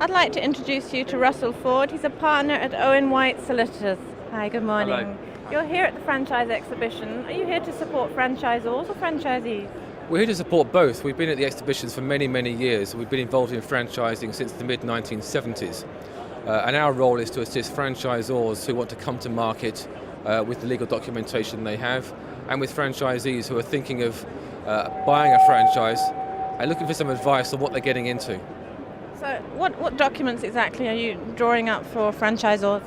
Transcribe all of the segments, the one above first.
I'd like to introduce you to Russell Ford. He's a partner at Owen White Solicitors. Hi, good morning. Hello. You're here at the franchise exhibition. Are you here to support franchisors or franchisees? We're here to support both. We've been at the exhibitions for many, many years. We've been involved in franchising since the mid-1970s. And our role is to assist franchisors who want to come to market with the legal documentation they have, and with franchisees who are thinking of buying a franchise and looking for some advice on what they're getting into. So what documents exactly are you drawing up for franchisors?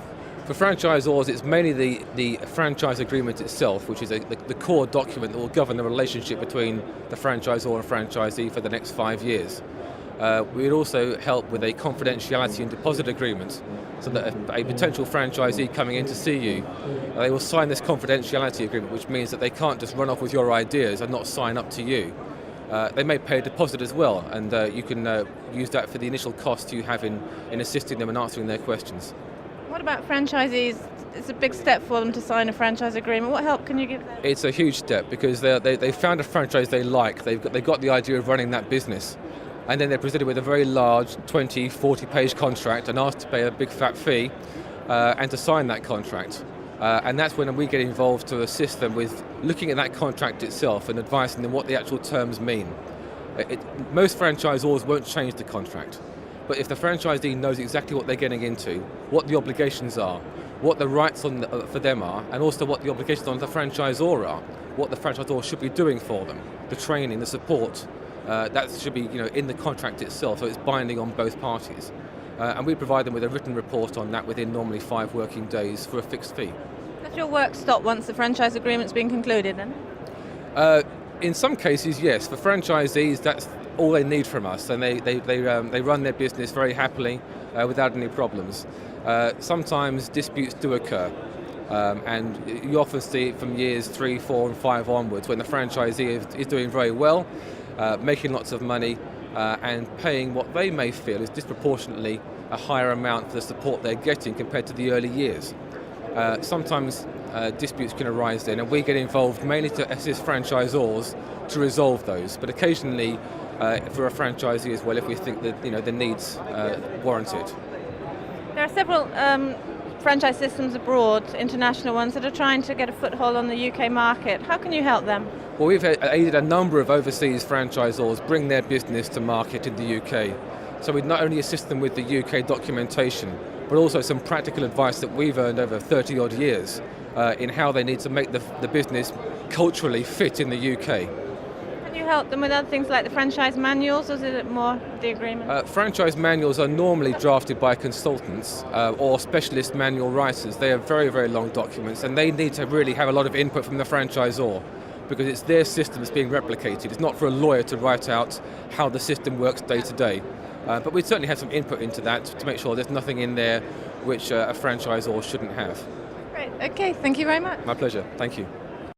For franchisors, it's mainly the franchise agreement itself, which is the core document that will govern the relationship between the franchisor and franchisee for the next 5 years. We'd also help with a confidentiality and deposit agreement, so that a potential franchisee coming in to see you, they will sign this confidentiality agreement, which means that they can't just run off with your ideas and not sign up to you. They may pay a deposit as well, and you can use that for the initial cost you have in assisting them and answering their questions. What about franchisees? It's a big step for them to sign a franchise agreement. What help can you give them? It's a huge step because they found a franchise they like. They've got the idea of running that business, and then they're presented with a very large 20, 40-page contract and asked to pay a big fat fee and to sign that contract. And that's when we get involved to assist them with looking at that contract itself and advising them what the actual terms mean. Most franchisors won't change the contract, but if the franchisee knows exactly what they're getting into, what the obligations are, what the rights for them are, and also what the obligations on the franchisor are, what the franchisor should be doing for them, the training, the support, that should be in the contract itself, so it's binding on both parties. And we provide them with a written report on that within normally 5 working days for a fixed fee. Does your work stop once the franchise agreement's been concluded then? In some cases, yes. For franchisees, that's all they need from us, and they run their business very happily without any problems. Sometimes disputes do occur, and you often see it from years 3, 4 and 5 onwards when the franchisee is doing very well, making lots of money, and paying what they may feel is disproportionately a higher amount for the support they're getting compared to the early years. Sometimes disputes can arise then, and we get involved mainly to assist franchisors to resolve those, but occasionally for a franchisee as well if we think that the needs warranted. There are several franchise systems abroad, international ones, that are trying to get a foothold on the UK market. How can you help them? Well, we've aided a number of overseas franchisors bring their business to market in the UK. So we not only assist them with the UK documentation, but also some practical advice that we've earned over 30 odd years in how they need to make the business culturally fit in the UK. Can you help them with other things like the franchise manuals, or is it more the agreement? Franchise manuals are normally drafted by consultants or specialist manual writers. They are very, very long documents, and they need to really have a lot of input from the franchisor, because it's their system that's being replicated. It's not for a lawyer to write out how the system works day to day. But we certainly have some input into that to make sure there's nothing in there which a franchisor shouldn't have. Great, okay, thank you very much. My pleasure, thank you.